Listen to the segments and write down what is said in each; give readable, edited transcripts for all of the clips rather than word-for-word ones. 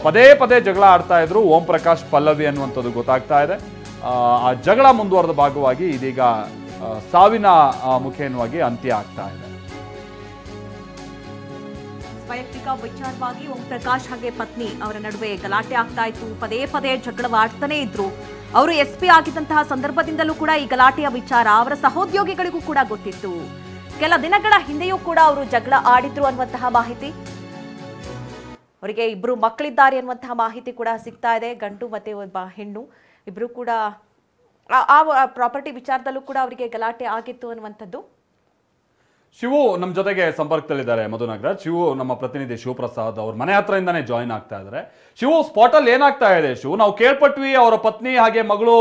ಪದೇ ಪದೇ ಜಗಳ ಆಡ್ತಾ ಇದ್ರು ಓಂ ಪ್ರಕಾಶ್ ಪಲ್ಲವಿ ಅನ್ನುವಂಥದ್ದು ಗೊತ್ತಾಗ್ತಾ ಇದೆ. ಆ ಜಗಳ ಮುಂದುವರೆದ ಭಾಗವಾಗಿ ಇದೀಗ ಸಾವಿನ ಮುಖೇನವಾಗಿ ಅಂತ್ಯ ಆಗ್ತಾ ಇದೆ. ವೈಯಕ್ತಿಕ ವಿಚಾರವಾಗಿ ಓಂ ಪ್ರಕಾಶ್ ಹಾಗೆ ಪತ್ನಿ ಅವರ ನಡುವೆ ಗಲಾಟೆ ಆಗ್ತಾ ಇತ್ತು. ಪದೇ ಪದೇ ಜಗಳವಾಡ್ತಾನೆ ಇದ್ರು. ಅವರು SP ಆಗಿದ್ದಂತಹ ಸಂದರ್ಭದಿಂದಲೂ ಕೂಡ ಈ ಗಲಾಟೆಯ ವಿಚಾರ ಅವರ ಸಹೋದ್ಯೋಗಿಗಳಿಗೂ ಕೂಡ ಗೊತ್ತಿತ್ತು. ಕೆಲ ದಿನಗಳ ಹಿಂದೆಯೂ ಕೂಡ ಅವರು ಜಗಳ ಆಡಿದ್ರು ಅನ್ನುವಂತಹ ಮಾಹಿತಿ, ಅವರಿಗೆ ಇಬ್ರು ಮಕ್ಕಳಿದ್ದಾರೆ ಅನ್ನುವಂತಹ ಮಾಹಿತಿ ಕೂಡ ಸಿಗ್ತಾ ಇದೆ. ಗಂಡು ಮತ್ತೆ ಒಬ್ಬ ಹೆಣ್ಣು ಇಬ್ರು ಕೂಡ ಆ ಪ್ರಾಪರ್ಟಿ ವಿಚಾರದಲ್ಲೂ ಕೂಡ ಅವರಿಗೆ ಗಲಾಟೆ ಆಗಿತ್ತು ಅನ್ನುವಂಥದ್ದು. ಶಿವು ನಮ್ಮ ಜೊತೆಗೆ ಸಂಪರ್ಕದಲ್ಲಿದ್ದಾರೆ. ಮಧುನಾಗರಾಜ್, ಶಿವು ನಮ್ಮ ಪ್ರತಿನಿಧಿ ಶಿವಪ್ರಸಾದ್ ಅವ್ರ ಮನೆ ಹತ್ರದಿಂದಾನೇ ಜಾಯಿನ್ ಆಗ್ತಾ ಇದ್ದಾರೆ. ಶಿವು, ಸ್ಪಾಟ್ ಅಲ್ಲಿ ಏನಾಗ್ತಾ ಇದೆ ಶಿವು? ನಾವು ಕೇಳ್ಪಟ್ವಿ ಅವರ ಪತ್ನಿ ಹಾಗೆ ಮಗಳು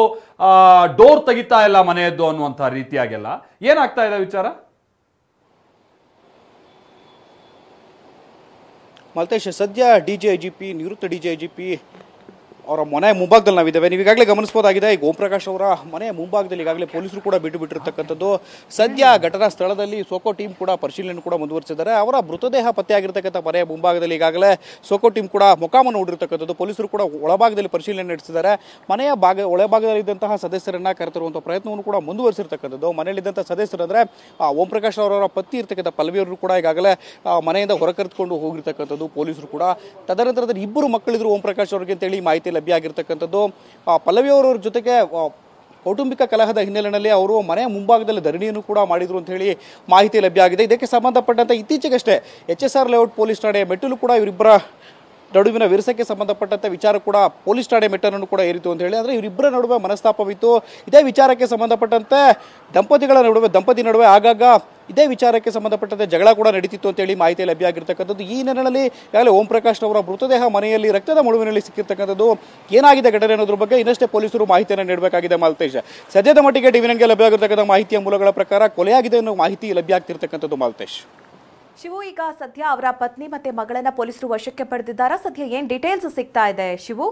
ಡೋರ್ ತೆಗಿತಾ ಇಲ್ಲ ಮನೆಯದ್ದು ಅನ್ನುವಂಥ ರೀತಿಯಾಗೆಲ್ಲ. ಏನಾಗ್ತಾ ಇದೆ ವಿಚಾರ? ಮಲ್ತೇಶ್, ಸದ್ಯ DGIGP ನಿವೃತ್ತ DGIGP ಅವರ ಮನೆ ಮುಂಭಾಗದಲ್ಲಿ ನಾವಿದ್ದೇವೆ. ನೀವು ಈಗಾಗಲೇ ಗಮನಿಸಬಹುದಾಗಿದೆ, ಈಗ ಓಂ ಪ್ರಕಾಶ್ ಅವರ ಮನೆ ಮುಂಭಾಗದಲ್ಲಿ ಈಗಾಗಲೇ ಪೊಲೀಸರು ಕೂಡ ಬಿಟ್ಟಿರ್ತಕ್ಕಂಥದ್ದು. ಸದ್ಯ ಘಟನಾ ಸ್ಥಳದಲ್ಲಿ ಸೋಕೋ ಟೀಮ್ ಕೂಡ ಪರಿಶೀಲನೆ ಕೂಡ ಮುಂದುವರಿಸಿದ್ದಾರೆ. ಅವರ ಮೃತದೇಹ ಪತ್ತೆಯಾಗಿರ್ತಕ್ಕಂಥ ಮನೆಯ ಮುಂಭಾಗದಲ್ಲಿ ಈಗಾಗಲೇ ಸೋಕೋ ಟೀಮ್ ಕೂಡ ಮೊಕಾಮನ್ನು ಹೂಡಿರ್ತಕ್ಕಂಥದ್ದು. ಪೊಲೀಸರು ಕೂಡ ಒಳಭಾಗದಲ್ಲಿ ಪರಿಶೀಲನೆ ನಡೆಸಿದ್ದಾರೆ. ಮನೆಯ ಒಳಭಾಗದಲ್ಲಿದ್ದಂತಹ ಸದಸ್ಯರನ್ನ ಕರೆತರುವಂಥ ಪ್ರಯತ್ನವನ್ನು ಕೂಡ ಮುಂದುವರಿಸಿರ್ತಕ್ಕಂಥದ್ದು. ಮನೆಯಲ್ಲಿದ್ದಂಥ ಸದಸ್ಯರು ಅಂದರೆ ಓಂ ಪ್ರಕಾಶ್ ಅವರ ಪತ್ನಿ ಇರ್ತಕ್ಕಂಥ ಪಲ್ಲವಿ ಅವರು ಕೂಡ ಈಗಾಗಲೇ ಮನೆಯಿಂದ ಹೊರಕರೆದುಕೊಂಡು ಹೋಗಿರ್ತಕ್ಕಂಥದ್ದು ಪೊಲೀಸರು ಕೂಡ. ತದನಂತರದಲ್ಲಿ ಇಬ್ಬರು ಮಕ್ಕಳಿದ್ರು ಓಂ ಪ್ರಕಾಶ್ ಅವರಿಗೆ ಅಂತೇಳಿ ಮಾಹಿತಿ ಲಭ್ಯ ಆಗಿರ್ತಕ್ಕಂಥದ್ದು. ಪಲ್ಲವಿ ಅವರ ಜೊತೆಗೆ ಕೌಟುಂಬಿಕ ಕಲಹದ ಹಿನ್ನೆಲೆಯಲ್ಲಿ ಅವರು ಮನೆಯ ಮುಂಭಾಗದಲ್ಲಿ ಧರಣಿಯನ್ನು ಕೂಡ ಮಾಡಿದ್ರು ಅಂತ ಹೇಳಿ ಮಾಹಿತಿ ಲಭ್ಯ ಆಗಿದೆ. ಇದಕ್ಕೆ ಸಂಬಂಧಪಟ್ಟಂತೆ ಇತ್ತೀಚೆಗಷ್ಟೇ HSR ಲೇಔಟ್ ಪೊಲೀಸ್ ಠಾಣೆ ಮೆಟ್ಟಿಲು ಕೂಡ ಇವರಿಬ್ಬರ ನಡುವಿನ ವಿರಸಕ್ಕೆ ಸಂಬಂಧಪಟ್ಟಂತೆ ವಿಚಾರ ಕೂಡ ಪೊಲೀಸ್ ಠಾಣೆ ಮೆಟ್ಟನ್ನು ಕೂಡ ಏರಿತು ಅಂತ ಹೇಳಿ. ಅಂದರೆ ಇವರಿಬ್ಬರ ನಡುವೆ ಮನಸ್ತಾಪವಿತ್ತು. ಇದೇ ವಿಚಾರಕ್ಕೆ ಸಂಬಂಧಪಟ್ಟಂತೆ ದಂಪತಿ ನಡುವೆ ಆಗಾಗ ಇದೇ ವಿಚಾರಕ್ಕೆ ಸಂಬಂಧಪಟ್ಟಂತೆ ಜಗಳ ಕೂಡ ನಡೀತಿತ್ತು ಅಂತೇಳಿ ಮಾಹಿತಿ ಲಭ್ಯ ಆಗಿರ್ತಕ್ಕಂಥದ್ದು. ಈ ನೆಲೆಯಲ್ಲಿ ಈಗಾಗಲೇ ಓಂ ಪ್ರಕಾಶ್ ಅವರ ಮೃತದೇಹ ಮನೆಯಲ್ಲಿ ರಕ್ತದ ಮಡುವಿನಲ್ಲಿ ಸಿಕ್ಕಿರ್ತಕ್ಕಂಥದ್ದು. ಏನಾಗಿದೆ ಘಟನೆ ಅನ್ನೋದ್ರ ಬಗ್ಗೆ ಇನ್ನಷ್ಟೇ ಪೊಲೀಸರು ಮಾಹಿತಿಯನ್ನು ನೀಡಬೇಕಾಗಿದೆ ಮಾಲ್ತೇಶ್. ಸದ್ಯದ ಮಟ್ಟಿಗೆ TV9ಗೆ ಲಭ್ಯ ಆಗಿರ್ತಕ್ಕಂಥ ಮಾಹಿತಿಯ ಮೂಲಗಳ ಪ್ರಕಾರ ಕೊಲೆಯಾಗಿದೆ ಅನ್ನೋ ಮಾಹಿತಿ ಲಭ್ಯ ಆಗ್ತಿರ್ತಕ್ಕಂಥದ್ದು ಮಾಲ್ತೇಶ್. ಶಿವು, ಈಗ ಸದ್ಯ ಅವರ ಪತ್ನಿ ಮತ್ತೆ ಮಗಳನ್ನ ಪೊಲೀಸರು ವಶಕ್ಕೆ ಪಡೆದಿದ್ದಾರೆ. ಸದ್ಯ ಏನ್ ಡೀಟೇಲ್ಸ್ ಸಿಗ್ತಾ ಇದೆ ಶಿವು?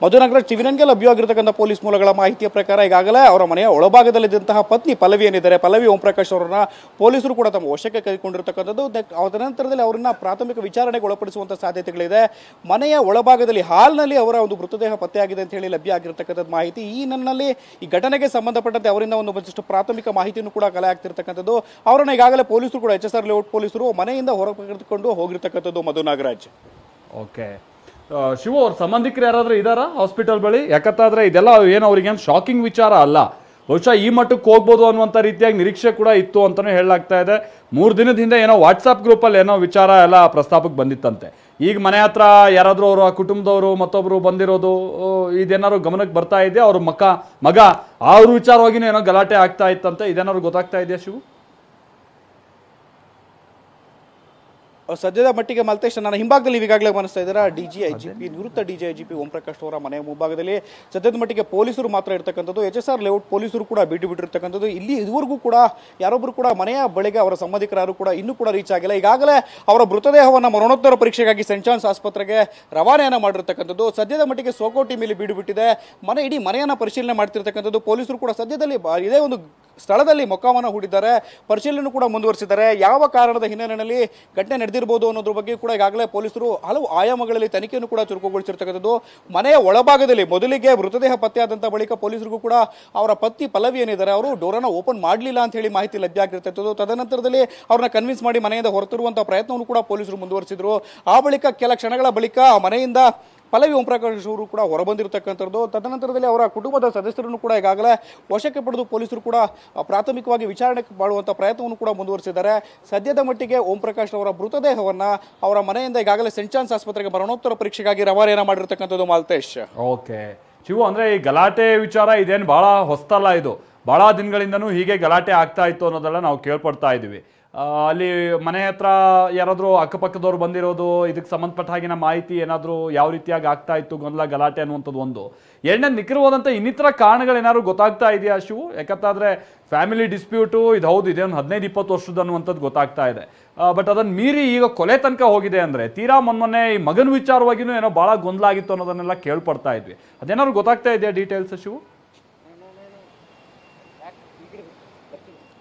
ಮಧುನಾಗರಾಜ್, TV9ಗೆ ಲಭ್ಯವಾಗಿರ್ತಕ್ಕಂಥ ಪೊಲೀಸ್ ಮೂಲಗಳ ಮಾಹಿತಿಯ ಪ್ರಕಾರ ಈಗಾಗಲೇ ಅವರ ಮನೆಯ ಒಳಭಾಗದಲ್ಲಿದ್ದಂತಹ ಪತ್ನಿ ಪಲ್ಲವಿ ಏನಿದ್ದಾರೆ, ಪಲ್ಲವಿ ಓಂ ಪ್ರಕಾಶ್ ಅವರನ್ನ ಪೊಲೀಸರು ಕೂಡ ತಮ್ಮ ವಶಕ್ಕೆ ಕೈಗೊಂಡಿರ್ತಕ್ಕಂಥದ್ದು. ತದನಂತರದಲ್ಲಿ ಅವರನ್ನ ಪ್ರಾಥಮಿಕ ವಿಚಾರಣೆಗೆ ಒಳಪಡಿಸುವಂಥ ಸಾಧ್ಯತೆಗಳಿದೆ. ಮನೆಯ ಒಳಭಾಗದಲ್ಲಿ ಹಾಲ್ನಲ್ಲಿ ಅವರ ಒಂದು ಮೃತದೇಹ ಪತ್ತೆಯಾಗಿದೆ ಅಂತ ಹೇಳಿ ಲಭ್ಯ ಆಗಿರ್ತಕ್ಕಂಥದ್ದು ಮಾಹಿತಿ. ಈ ನಿಟ್ಟಿನಲ್ಲಿ ಈ ಘಟನೆಗೆ ಸಂಬಂಧಪಟ್ಟಂತೆ ಅವರಿಂದ ಒಂದಷ್ಟು ಪ್ರಾಥಮಿಕ ಮಾಹಿತಿಯನ್ನು ಕೂಡ ಕಲೆ ಆಗ್ತಿರ್ತಕ್ಕಂಥದ್ದು. ಅವರನ್ನ ಈಗಾಗಲೇ ಪೊಲೀಸರು ಕೂಡ HSR ಲೇಔಟ್ ಪೊಲೀಸರು ಮನೆಯಿಂದ ಹೊರಗೆದುಕೊಂಡು ಹೋಗಿರ್ತಕ್ಕಂಥದ್ದು ಮಧುನಾಗರಾಜ್. ಓಕೆ ಶಿವು, ಅವ್ರ ಸಂಬಂಧಿಕರು ಯಾರಾದ್ರೂ ಇದ್ದಾರಾ ಹಾಸ್ಪಿಟಲ್ ಬಳಿ? ಯಾಕಂತಾದ್ರೆ ಇದೆಲ್ಲ ಏನು ಅವ್ರಿಗೇನು ಶಾಕಿಂಗ್ ವಿಚಾರ ಅಲ್ಲ. ಬಹುಶಃ ಈ ಮಟ್ಟಕ್ಕೆ ಹೋಗ್ಬೋದು ಅನ್ನುವಂಥ ರೀತಿಯಾಗಿ ನಿರೀಕ್ಷೆ ಕೂಡ ಇತ್ತು ಅಂತಲೇ ಹೇಳಲಾಗ್ತಾ ಇದೆ. 3 ದಿನದ ಹಿಂದೆ ಏನೋ ವಾಟ್ಸಪ್ ಗ್ರೂಪಲ್ಲಿ ಏನೋ ವಿಚಾರ ಎಲ್ಲ ಪ್ರಸ್ತಾಪಕ್ಕೆ ಬಂದಿತ್ತಂತೆ. ಈಗ ಮನೆ ಹತ್ರ ಯಾರಾದರೂ ಅವರ ಕುಟುಂಬದವರು ಮತ್ತೊಬ್ಬರು ಬಂದಿರೋದು ಇದೇನಾದ್ರು ಗಮನಕ್ಕೆ ಬರ್ತಾ ಇದೆಯಾ? ಅವ್ರ ಮಗ ಅವ್ರ ವಿಚಾರವಾಗಿನೂ ಏನೋ ಗಲಾಟೆ ಆಗ್ತಾ ಇತ್ತಂತೆ. ಇದೇನಾದ್ರು ಗೊತ್ತಾಗ್ತಾ ಇದೆಯಾ ಶಿವು? ಸದ್ಯದ ಮಟ್ಟಿಗೆ ಮಲ್ತೇಶ್, ನನ್ನ ಹಿಂಭಾಗದಲ್ಲಿ ಈಗಾಗಲೇ ಗಮನಿಸ್ತಾ ಇದ್ದಾರೆ ನಿವೃತ್ತ DGIGP ಓಂ ಪ್ರಕಾಶ್ ಅವರ ಮನೆಯ ಮುಂಭಾಗದಲ್ಲಿ ಸದ್ಯದ ಮಟ್ಟಿಗೆ ಪೊಲೀಸರು ಮಾತ್ರ ಇರ್ತಕ್ಕಂಥದ್ದು. HSR ಲೇಔಟ್ ಪೊಲೀಸರು ಕೂಡ ಬಿಟ್ಟಿರ್ತಕ್ಕಂಥದ್ದು. ಇಲ್ಲಿ ಇದುವರೆಗೂ ಕೂಡ ಯಾರೊಬ್ಬರು ಕೂಡ ಮನೆಯ ಬಳಿಗೆ ಅವರ ಸಂಬಂಧಿಕರು ಕೂಡ ಇನ್ನೂ ಕೂಡ ರೀಚ್ ಆಗಿಲ್ಲ. ಈಗಾಗಲೇ ಅವರ ಮೃತದೇಹವನ್ನು ಮರಣೋತ್ತರ ಪರೀಕ್ಷೆಗಾಗಿ ಸೆಂಟ್ ಜಾನ್ಸ್ ಆಸ್ಪತ್ರೆಗೆ ರವಾನೆಯನ್ನು ಮಾಡಿರ್ತಕ್ಕಂಥದ್ದು. ಸದ್ಯದ ಮಟ್ಟಿಗೆ ಸೋಕೋ ಟೀಮ್ ಇಲ್ಲಿ ಬಿಟ್ಟಿದೆ. ಇಡೀ ಮನೆಯನ್ನು ಪರಿಶೀಲನೆ ಮಾಡ್ತಿರ್ತಕ್ಕಂಥದ್ದು. ಪೊಲೀಸರು ಕೂಡ ಸದ್ಯದಲ್ಲಿ ಇದೇ ಒಂದು ಸ್ಥಳದಲ್ಲಿ ಮೊಕ್ಕಾಮನ್ನು ಹೂಡಿದ್ದಾರೆ. ಪರಿಶೀಲನೆ ಕೂಡ ಮುಂದುವರಿಸಿದ್ದಾರೆ. ಯಾವ ಕಾರಣದ ಹಿನ್ನೆಲೆಯಲ್ಲಿ ಘಟನೆ ನಡೆದಿರಬಹುದು ಅನ್ನೋದ್ರ ಬಗ್ಗೆ ಕೂಡ ಈಗಾಗಲೇ ಪೊಲೀಸರು ಹಲವು ಆಯಾಮಗಳಲ್ಲಿ ತನಿಖೆಯನ್ನು ಕೂಡ ಚುರುಕುಗೊಳಿಸಿರ್ತಕ್ಕಂಥದ್ದು. ಮನೆಯ ಒಳಭಾಗದಲ್ಲಿ ಮೊದಲಿಗೆ ಮೃತದೇಹ ಪತ್ತೆಯಾದಂಥ ಬಳಿಕ ಪೊಲೀಸರಿಗೂ ಕೂಡ ಅವರ ಪತ್ನಿ ಪಲ್ಲವಿ ಏನಿದ್ದಾರೆ ಅವರು ಡೋರನ್ನು ಓಪನ್ ಮಾಡಲಿಲ್ಲ ಅಂತ ಹೇಳಿ ಮಾಹಿತಿ ಲಭ್ಯ ಆಗಿರ್ತಕ್ಕಂಥದ್ದು. ತದನಂತರದಲ್ಲಿ ಅವ್ರನ್ನ ಕನ್ವಿನ್ಸ್ ಮಾಡಿ ಮನೆಯಿಂದ ಹೊರತಿರುವಂತಹ ಪ್ರಯತ್ನವನ್ನು ಕೂಡ ಪೊಲೀಸರು ಮುಂದುವರಿಸಿದ್ರು. ಆ ಬಳಿಕ ಕೆಲ ಕ್ಷಣಗಳ ಬಳಿಕ ಮನೆಯಿಂದ ಪಲ್ಲವಿ ಓಂ ಪ್ರಕಾಶ್ ಅವರು ಕೂಡ ಹೊರಬಂದಿರತಕ್ಕಂಥದ್ದು. ತದನಂತರದಲ್ಲಿ ಅವರ ಕುಟುಂಬದ ಸದಸ್ಯರನ್ನು ಕೂಡ ಈಗಾಗಲೇ ವಶಕ್ಕೆ ಪಡೆದು ಪೊಲೀಸರು ಕೂಡ ಪ್ರಾಥಮಿಕವಾಗಿ ವಿಚಾರಣೆ ಮಾಡುವಂಥ ಪ್ರಯತ್ನವನ್ನು ಕೂಡ ಮುಂದುವರಿಸಿದ್ದಾರೆ. ಸದ್ಯದ ಮಟ್ಟಿಗೆ ಓಂ ಪ್ರಕಾಶ್ ಅವರ ಮೃತದೇಹವನ್ನು ಅವರ ಮನೆಯಿಂದ ಈಗಾಗಲೇ ಸೆಂಟ್ ಜಾನ್ಸ್ ಆಸ್ಪತ್ರೆಗೆ ಮರಣೋತ್ತರ ಪರೀಕ್ಷೆಗಾಗಿ ರವಾನೆಯನ್ನು ಮಾಡಿರ್ತಕ್ಕಂಥದ್ದು ಮಾಲ್ತೇಶ್. ಓಕೆ ಶಿವು, ಅಂದ್ರೆ ಈ ಗಲಾಟೆ ವಿಚಾರ ಇದೇನು ಬಹಳ ಹೊಸ್ತಲ್ಲ. ಇದು ಬಹಳ ದಿನಗಳಿಂದನೂ ಹೀಗೆ ಗಲಾಟೆ ಆಗ್ತಾ ಇತ್ತು ಅನ್ನೋದೆಲ್ಲ ನಾವು ಕೇಳ್ಪಡ್ತಾ ಇದ್ದೀವಿ. ಅಲ್ಲಿ ಮನೆ ಹತ್ರ ಯಾರಾದರೂ ಅಕ್ಕಪಕ್ಕದವ್ರು ಬಂದಿರೋದು, ಇದಕ್ಕೆ ಸಂಬಂಧಪಟ್ಟ ಹಾಗಿನ ಮಾಹಿತಿ ಏನಾದರೂ ಯಾವ ರೀತಿಯಾಗಿ ಆಗ್ತಾ ಇತ್ತು ಗೊಂದಲ ಗಲಾಟೆ ಅನ್ನುವಂಥದ್ದು ಒಂದು. ಎರಡನೇ ನಿಖರವಾದಂಥ ಇನ್ನಿತರ ಕಾರಣಗಳೇನಾದ್ರು ಗೊತ್ತಾಗ್ತಾ ಇದೆಯಾ ಶಿವು? ಯಾಕಂತಾದರೆ ಫ್ಯಾಮಿಲಿ ಡಿಸ್ಪ್ಯೂಟು ಇದು ಹೌದು, ಇದೇನು 15-20 ವರ್ಷದ ಅನ್ನುವಂಥದ್ದು ಗೊತ್ತಾಗ್ತಾ ಇದೆ. ಬಟ್ ಅದನ್ನು ಮೀರಿ ಈಗ ಕೊಲೆ ತನಕ ಹೋಗಿದೆ ಅಂದರೆ ತೀರಾ ಮೊನ್ನೆ ಈ ಮಗನ ವಿಚಾರವಾಗಿಯೂ ಏನೋ ಭಾಳ ಗೊಂದಲ ಆಗಿತ್ತು ಅನ್ನೋದನ್ನೆಲ್ಲ ಕೇಳ್ಪಡ್ತಾ ಇದ್ವಿ. ಅದೇನಾದ್ರು ಗೊತ್ತಾಗ್ತಾ ಇದೆಯಾ ಡೀಟೇಲ್ಸ್ ಶಿವು?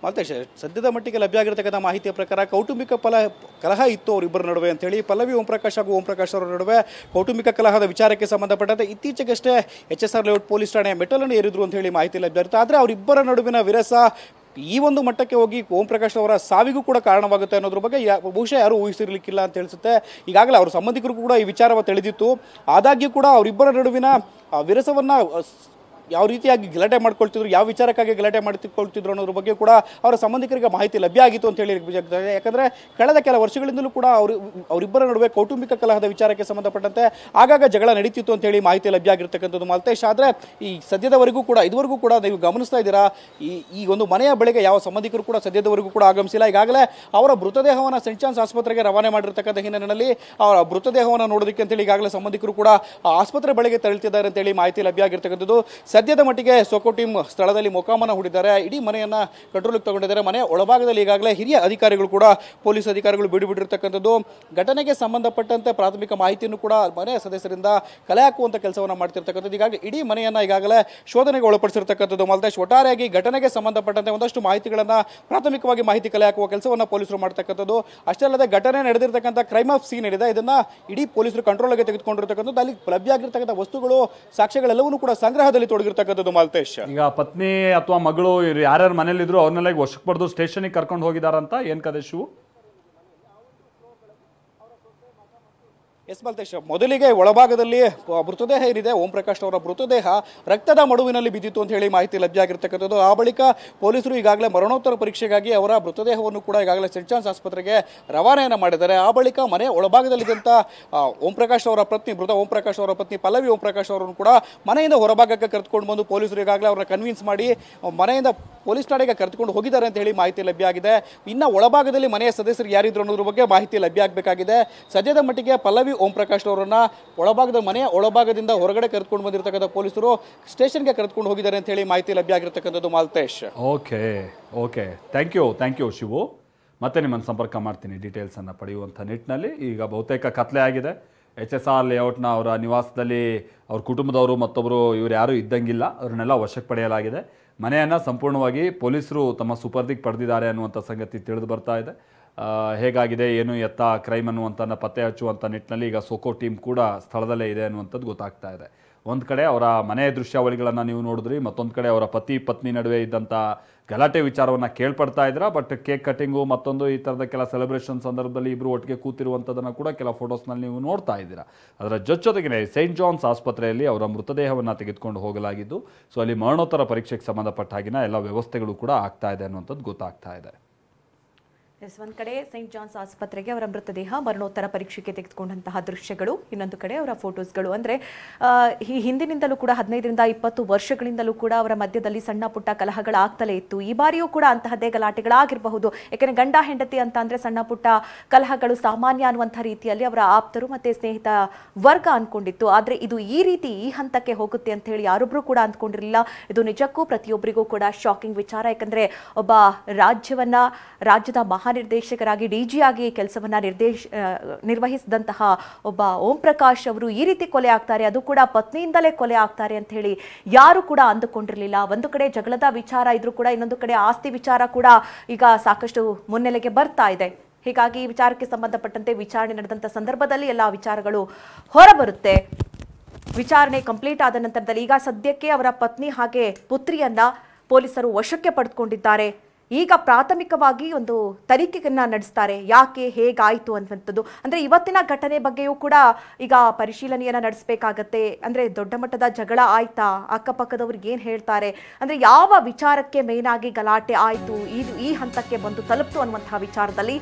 ಮಾಲ್ತೇಶ್, ಸದ್ಯದ ಮಟ್ಟಿಗೆ ಲಭ್ಯ ಆಗಿರತಕ್ಕಂಥ ಮಾಹಿತಿಯ ಪ್ರಕಾರ ಕೌಟುಂಬಿಕ ಕಲಹ ಇತ್ತು ಅವರಿಬ್ಬರ ನಡುವೆ ಅಂತೇಳಿ. ಪಲ್ಲವಿ ಓಂಪ್ರಕಾಶ್ ಹಾಗೂ ಓಂಪ್ರಕಾಶ್ ಅವರ ನಡುವೆ ಕೌಟುಂಬಿಕ ಕಲಹದ ವಿಚಾರಕ್ಕೆ ಸಂಬಂಧಪಟ್ಟಂತೆ ಇತ್ತೀಚೆಗಷ್ಟೇ HSR ಲೇಔಟ್ ಪೊಲೀಸ್ ಠಾಣೆ ಮೆಟ್ಟಲನ್ನು ಏರಿದ್ರು ಅಂತ ಹೇಳಿ ಮಾಹಿತಿ ಲಭ್ಯ ಇರುತ್ತೆ. ಆದರೆ ಅವರಿಬ್ಬರ ನಡುವಿನ ವಿರಸ ಈ ಒಂದು ಮಟ್ಟಕ್ಕೆ ಹೋಗಿ ಓಂಪ್ರಕಾಶ್ ಅವರ ಸಾವಿಗೂ ಕೂಡ ಕಾರಣವಾಗುತ್ತೆ ಅನ್ನೋದ್ರ ಬಗ್ಗೆ ಬಹುಶಃ ಯಾರೂ ಊಹಿಸಿರ್ಲಿಕ್ಕಿಲ್ಲ ಅಂತ ಹೇಳಿಸುತ್ತೆ. ಈಗಾಗಲೇ ಅವ್ರ ಸಂಬಂಧಿಕರು ಕೂಡ ಈ ವಿಚಾರವ ತಿಳಿದಿತ್ತು. ಆದಾಗ್ಯೂ ಕೂಡ ಅವರಿಬ್ಬರ ನಡುವಿನ ವಿರಸವನ್ನ ಯಾವ ರೀತಿಯಾಗಿ ಗಲಾಟೆ ಮಾಡ್ಕೊಳ್ತಿದ್ರು, ಯಾವ ವಿಚಾರಕ್ಕಾಗಿ ಗಲಾಟೆ ಮಾಡ್ಕೊಳ್ತಿದ್ರು ಅನ್ನೋದ್ರ ಬಗ್ಗೆ ಕೂಡ ಅವರ ಸಂಬಂಧಿಕರಿಗೆ ಮಾಹಿತಿ ಲಭ್ಯ ಆಗಿತ್ತು ಅಂತ ಹೇಳಿ. ಯಾಕಂದರೆ ಕಳೆದ ಕೆಲ ವರ್ಷಗಳಿಂದಲೂ ಕೂಡ ಅವರಿಬ್ಬರ ನಡುವೆ ಕೌಟುಂಬಿಕ ಕಲಹದ ವಿಚಾರಕ್ಕೆ ಸಂಬಂಧಪಟ್ಟಂತೆ ಆಗಾಗ ಜಗಳ ನಡೀತಿತ್ತು ಅಂತ ಹೇಳಿ ಮಾಹಿತಿ ಲಭ್ಯ ಆಗಿರ್ತಕ್ಕಂಥದ್ದು ಮಾಲ್ತೇಶ್. ಆದರೆ ಈ ಸದ್ಯದವರೆಗೂ ಕೂಡ ಇದುವರೆಗೂ ಕೂಡ ನೀವು ಗಮನಿಸ್ತಾ ಇದ್ದೀರಾ, ಈ ಒಂದು ಮನೆಯ ಬಳಿಗೆ ಯಾವ ಸಂಬಂಧಿಕರು ಕೂಡ ಸದ್ಯದವರೆಗೂ ಕೂಡ ಆಗಮಿಸಿಲ್ಲ. ಈಗಾಗಲೇ ಅವರ ಮೃತದೇಹವನ್ನು ಸೆಂಟ್ ಜಾನ್ಸ್ ಆಸ್ಪತ್ರೆಗೆ ರವಾನೆ ಮಾಡಿರ್ತಕ್ಕಂಥ ಹಿನ್ನೆಲೆಯಲ್ಲಿ ಅವರ ಮೃತದೇಹವನ್ನು ನೋಡೋದಕ್ಕೆ ಅಂತೇಳಿ ಈಗಾಗಲೇ ಸಂಬಂಧಿಕರು ಕೂಡ ಆಸ್ಪತ್ರೆ ಬಳಿಗೆ ತೆರಳುತ್ತಿದ್ದಾರೆ ಅಂತೇಳಿ ಮಾಹಿತಿ ಲಭ್ಯ ಆಗಿರ್ತಕ್ಕಂಥದ್ದು. ಸದ್ಯದ ಮಟ್ಟಿಗೆ ಸೋಕೋ ಟೀಮ್ ಸ್ಥಳದಲ್ಲಿ ಮೊಕ್ಕಾಮನ ಹೂಡಿದ್ದಾರೆ. ಇಡೀ ಮನೆಯನ್ನ ಕಂಟ್ರೋಲ್ಗೆ ತಗೊಂಡಿದ್ದಾರೆ. ಮನೆಯ ಒಳಭಾಗದಲ್ಲಿ ಈಗಾಗಲೇ ಹಿರಿಯ ಅಧಿಕಾರಿಗಳು ಕೂಡ ಪೊಲೀಸ್ ಅಧಿಕಾರಿಗಳು ಬಿಟ್ಟಿರ್ತಕ್ಕಂಥದ್ದು. ಘಟನೆಗೆ ಸಂಬಂಧಪಟ್ಟಂತೆ ಪ್ರಾಥಮಿಕ ಮಾಹಿತಿಯನ್ನು ಕೂಡ ಮನೆಯ ಸದಸ್ಯರಿಂದ ಕಲೆ ಹಾಕುವಂತ ಕೆಲಸವನ್ನ ಮಾಡ್ತಿರ್ತಕ್ಕಂಥದ್ದು. ಹೀಗಾಗಿ ಇಡೀ ಮನೆಯನ್ನ ಈಗಾಗಲೇ ಶೋಧನೆಗೆ ಒಳಪಡಿಸಿರ್ತಕ್ಕಂಥದ್ದು. ಮಾಲ್ತೇಶ್, ಒಟ್ಟಾರೆಯಾಗಿ ಘಟನೆಗೆ ಸಂಬಂಧಪಟ್ಟಂತೆ ಒಂದಷ್ಟು ಮಾಹಿತಿಗಳನ್ನ ಪ್ರಾಥಮಿಕವಾಗಿ ಮಾಹಿತಿ ಕಲೆ ಹಾಕುವ ಕೆಲಸವನ್ನ ಪೊಲೀಸರು ಮಾಡ್ತಕ್ಕಂಥದ್ದು. ಅಷ್ಟೇ ಅಲ್ಲದೆ ಘಟನೆ ನಡೆದಿರ್ತಕ್ಕಂಥ ಕ್ರೈಮ್ ಆಫ್ ಸೀನ್ ಏನಿದೆ ಇದನ್ನ ಇಡೀ ಪೊಲೀಸರು ಕಂಟ್ರೋಲ್ಗೆ ತೆಗೆದುಕೊಂಡಿರ್ತಕ್ಕಂಥದ್ದು. ಅಲ್ಲಿ ಲಭ್ಯ ಆಗಿರ್ತಕ್ಕಂಥ ವಸ್ತುಗಳು, ಸಾಕ್ಷ್ಯಗಳೆಲ್ಲವನ್ನೂ ಕೂಡ ಸಂಗ್ರಹದಲ್ಲಿ ತೊಡಗಿರ್ತಕ್ಕಂಥದ್ದು. ಮಾಲ್ತೇಶ್, ಈಗ ಪತ್ನಿ ಅಥವಾ ಮಗಳು ಯಾರ್ಯಾರು ಮನೇಲಿದ್ರು ಅವ್ರನ್ನೆಲ್ಲ ವಶಕ್ಕೆ ಪಡೆದು ಸ್ಟೇಷನ್ಗೆ ಕರ್ಕೊಂಡು ಹೋಗಿದಾರಂತ ಏನ್ ಕದೆ ಶಿವು? ಎಸ್ ಮಾಲ್ತೇಶ್, ಮೊದಲಿಗೆ ಒಳಭಾಗದಲ್ಲಿ ಮೃತದೇಹ ಏನಿದೆ ಓಂಪ್ರಕಾಶ್ ಅವರ ಮೃತದೇಹ ರಕ್ತದ ಮಡುವಿನಲ್ಲಿ ಬಿದ್ದಿತ್ತು ಅಂತ ಹೇಳಿ ಮಾಹಿತಿ ಲಭ್ಯ ಆಗಿರ್ತಕ್ಕಂಥದ್ದು. ಆ ಬಳಿಕ ಪೊಲೀಸರು ಈಗಾಗಲೇ ಮರಣೋತ್ತರ ಪರೀಕ್ಷೆಗಾಗಿ ಅವರ ಮೃತದೇಹವನ್ನು ಕೂಡ ಈಗಾಗಲೇ ಸೆಂಟ್ ಜಾನ್ಸ್ ಆಸ್ಪತ್ರೆಗೆ ರವಾನೆಯನ್ನು ಮಾಡಿದ್ದಾರೆ. ಆ ಬಳಿಕ ಮನೆ ಒಳಭಾಗದಲ್ಲಿದ್ದಂಥ ಓಂಪ್ರಕಾಶ್ ಅವರ ಪತ್ನಿ, ಮೃತ ಓಂಪ್ರಕಾಶ್ ಅವರ ಪತ್ನಿ ಪಲ್ಲವಿ ಓಂಪ್ರಕಾಶ್ ಅವರನ್ನು ಕೂಡ ಮನೆಯಿಂದ ಹೊರಭಾಗಕ್ಕೆ ಕರೆದುಕೊಂಡು ಬಂದು ಪೊಲೀಸರು ಈಗಾಗಲೇ ಅವರನ್ನ ಕನ್ವಿನ್ಸ್ ಮಾಡಿ ಮನೆಯಿಂದ ಪೊಲೀಸ್ ಠಾಣೆಗೆ ಕರೆದುಕೊಂಡು ಹೋಗಿದ್ದಾರೆ ಅಂತ ಹೇಳಿ ಮಾಹಿತಿ ಲಭ್ಯ ಆಗಿದೆ. ಇನ್ನು ಒಳಭಾಗದಲ್ಲಿ ಮನೆಯ ಸದಸ್ಯರು ಯಾರಿದ್ರು ಅನ್ನೋದ್ರ ಬಗ್ಗೆ ಮಾಹಿತಿ ಲಭ್ಯ ಆಗಬೇಕಾಗಿದೆ. ಸದ್ಯದ ಮಟ್ಟಿಗೆ ಪಲ್ಲವಿ ಓಂಪ್ರಕಾಶ್ ಅವರನ್ನ ಮನೆಯ ಒಳಭಾಗದಿಂದ ಹೊರಗಡೆ ಕರೆದುಕೊಂಡು ಬಂದಿರತಕ್ಕಂಥ ಪೊಲೀಸರು ಸ್ಟೇಷನ್ಗೆ ಕರೆದುಕೊಂಡು ಹೋಗಿದ್ದಾರೆ ಅಂತ ಹೇಳಿ ಮಾಹಿತಿ ಲಭ್ಯ ಆಗಿರ್ತಕ್ಕಂಥದ್ದು. Maltesh, okay thank you Shivu. ಮತ್ತೆ ನಿಮ್ಮನ್ನು ಸಂಪರ್ಕ ಮಾಡ್ತೀನಿ ಡೀಟೇಲ್ಸ್ ಅನ್ನು ಪಡೆಯುವಂಥ ನಿಟ್ಟಿನಲ್ಲಿ. ಈಗ ಬಹುತೇಕ ಕತ್ಲೆ ಆಗಿದೆ. HSR ಲೇಔಟ್ನ ಅವರ ನಿವಾಸದಲ್ಲಿ ಅವ್ರ ಕುಟುಂಬದವರು ಮತ್ತೊಬ್ಬರು ಇವರು ಯಾರೂ ಇದ್ದಂಗಿಲ್ಲ. ಅವ್ರನ್ನೆಲ್ಲ ವಶಕ್ಕೆ ಪಡೆಯಲಾಗಿದೆ. ಮನೆಯನ್ನು ಸಂಪೂರ್ಣವಾಗಿ ಪೊಲೀಸರು ತಮ್ಮ ಸುಪರ್ದಿಗೆ ಪಡೆದಿದ್ದಾರೆ ಅನ್ನುವಂಥ ಸಂಗತಿ ತಿಳಿದು ಬರ್ತಾ ಇದೆ. ಹೇಗಾಗಿದೆ ಏನು ಎತ್ತ ಕ್ರೈಮ್ ಅನ್ನುವಂಥನ್ನು ಪತ್ತೆ ಹಚ್ಚುವಂಥ ನಿಟ್ಟಿನಲ್ಲಿ ಈಗ ಸೋಕೋ ಟೀಮ್ ಕೂಡ ಸ್ಥಳದಲ್ಲೇ ಇದೆ ಅನ್ನುವಂಥದ್ದು ಗೊತ್ತಾಗ್ತಾ ಇದೆ. ಒಂದು ಕಡೆ ಅವರ ಮನೆಯ ದೃಶ್ಯಾವಳಿಗಳನ್ನು ನೀವು ನೋಡಿದ್ರಿ, ಮತ್ತೊಂದು ಕಡೆ ಅವರ ಪತ್ನಿ ನಡುವೆ ಇದ್ದಂಥ ಗಲಾಟೆ ವಿಚಾರವನ್ನು ಕೇಳ್ಪಡ್ತಾ ಇದ್ರ. ಬಟ್ ಕೇಕ್ ಕಟ್ಟಿಂಗು ಮತ್ತೊಂದು ಈ ಥರದ ಕೆಲ ಸೆಲೆಬ್ರೇಷನ್ ಸಂದರ್ಭದಲ್ಲಿ ಇಬ್ಬರು ಒಟ್ಟಿಗೆ ಕೂತಿರುವಂಥದ್ದನ್ನು ಕೂಡ ಕೆಲ ಫೋಟೋಸ್ನಲ್ಲಿ ನೀವು ನೋಡ್ತಾ ಇದ್ದೀರಾ. ಅದರ ಜೊತೆಗೆ ಸೈಂಟ್ ಜಾನ್ಸ್ ಆಸ್ಪತ್ರೆಯಲ್ಲಿ ಅವರ ಮೃತದೇಹವನ್ನು ತೆಗೆದುಕೊಂಡು ಹೋಗಲಾಗಿದ್ದು, ಸೊ ಅಲ್ಲಿ ಮರಣೋತ್ತರ ಪರೀಕ್ಷೆಗೆ ಸಂಬಂಧಪಟ್ಟ ಹಾಗಿನ ಎಲ್ಲ ವ್ಯವಸ್ಥೆಗಳು ಕೂಡ ಆಗ್ತಾ ಇದೆ ಅನ್ನುವಂಥದ್ದು ಗೊತ್ತಾಗ್ತಾ ಇದೆ. ಒಂದು ಕಡೆ ಸೈಂಟ್ ಜಾನ್ಸ್ ಆಸ್ಪತ್ರೆಗೆ ಅವರ ಮೃತದೇಹ ಮರಣೋತ್ತರ ಪರೀಕ್ಷೆಗೆ ತೆಗೆದುಕೊಂಡಂತಹ ದೃಶ್ಯಗಳು, ಇನ್ನೊಂದು ಕಡೆ ಅವರ ಫೋಟೋಸ್ಗಳು. ಅಂದರೆ ಈ ಹಿಂದಿನಿಂದಲೂ ಕೂಡ 15ರಿಂದ 20 ವರ್ಷಗಳಿಂದಲೂ ಕೂಡ ಅವರ ಮಧ್ಯದಲ್ಲಿ ಸಣ್ಣ ಪುಟ್ಟ ಕಲಹಗಳಾಗ್ತಲೇ ಇತ್ತು. ಈ ಬಾರಿಯೂ ಕೂಡ ಅಂತಹದ್ದೇ ಗಲಾಟೆಗಳಾಗಿರಬಹುದು. ಯಾಕೆಂದರೆ ಗಂಡ ಹೆಂಡತಿ ಅಂತ ಅಂದರೆ ಸಣ್ಣ ಪುಟ್ಟ ಕಲಹಗಳು ಸಾಮಾನ್ಯ ಅನ್ನುವಂಥ ರೀತಿಯಲ್ಲಿ ಅವರ ಆಪ್ತರು ಮತ್ತು ಸ್ನೇಹಿತ ವರ್ಗ ಅಂದ್ಕೊಂಡಿತ್ತು. ಆದರೆ ಇದು ಈ ರೀತಿ ಈ ಹಂತಕ್ಕೆ ಹೋಗುತ್ತೆ ಅಂತ ಹೇಳಿ ಯಾರೊಬ್ಬರು ಕೂಡ ಅಂದ್ಕೊಂಡಿರಲಿಲ್ಲ. ಇದು ನಿಜಕ್ಕೂ ಪ್ರತಿಯೊಬ್ಬರಿಗೂ ಕೂಡ ಶಾಕಿಂಗ್ ವಿಚಾರ. ಯಾಕಂದರೆ ಒಬ್ಬ ರಾಜ್ಯದ ನಿರ್ದೇಶಕರಾಗಿ DG ಆಗಿ ಕೆಲಸವನ್ನ ನಿರ್ವಹಿಸಿದಂತಹ ಒಬ್ಬ ಓಂಪ್ರಕಾಶ್ ಅವರು ಈ ರೀತಿ ಕೊಲೆ ಆಗ್ತಾರೆ, ಅದು ಕೂಡ ಪತ್ನಿಯಿಂದಲೇ ಕೊಲೆ ಆಗ್ತಾರೆ ಅಂತ ಹೇಳಿ ಯಾರು ಕೂಡ ಅಂದುಕೊಂಡಿರಲಿಲ್ಲ. ಒಂದು ಕಡೆ ಜಗಳದ ವಿಚಾರ ಇದ್ರೂ ಕೂಡ ಇನ್ನೊಂದು ಕಡೆ ಆಸ್ತಿ ವಿಚಾರ ಕೂಡ ಈಗ ಸಾಕಷ್ಟು ಮುನ್ನೆಲೆಗೆ ಬರ್ತಾ ಇದೆ. ಹೀಗಾಗಿ ಈ ವಿಚಾರಕ್ಕೆ ಸಂಬಂಧಪಟ್ಟಂತೆ ವಿಚಾರಣೆ ನಡೆದಂತ ಸಂದರ್ಭದಲ್ಲಿ ಎಲ್ಲ ವಿಚಾರಗಳು ಹೊರಬರುತ್ತೆ. ವಿಚಾರಣೆ ಕಂಪ್ಲೀಟ್ ಆದ ನಂತರದಲ್ಲಿ ಈಗ ಸದ್ಯಕ್ಕೆ ಅವರ ಪತ್ನಿ ಹಾಗೆ ಪುತ್ರಿಯನ್ನ ಪೊಲೀಸರು ವಶಕ್ಕೆ ಪಡೆದುಕೊಂಡಿದ್ದಾರೆ. ಈಗ ಪ್ರಾಥಮಿಕವಾಗಿ ಒಂದು ತನಿಖೆಯನ್ನ ನಡೆಸ್ತಾರೆ, ಯಾಕೆ ಹೇಗಾಯಿತು ಅನ್ನುವಂಥದ್ದು. ಅಂದರೆ ಇವತ್ತಿನ ಘಟನೆ ಬಗ್ಗೆಯೂ ಕೂಡ ಈಗ ಪರಿಶೀಲನೆಯನ್ನು ನಡೆಸಬೇಕಾಗತ್ತೆ. ಅಂದರೆ ದೊಡ್ಡ ಮಟ್ಟದ ಜಗಳ ಆಯ್ತಾ, ಅಕ್ಕಪಕ್ಕದವ್ರಿಗೆ ಏನು ಹೇಳ್ತಾರೆ, ಅಂದರೆ ಯಾವ ವಿಚಾರಕ್ಕೆ ಮೇನ್ ಆಗಿ ಗಲಾಟೆ ಆಯಿತು, ಈ ಹಂತಕ್ಕೆ ಬಂದು ತಲುಪ್ತು ಅನ್ನುವಂತಹ ವಿಚಾರದಲ್ಲಿ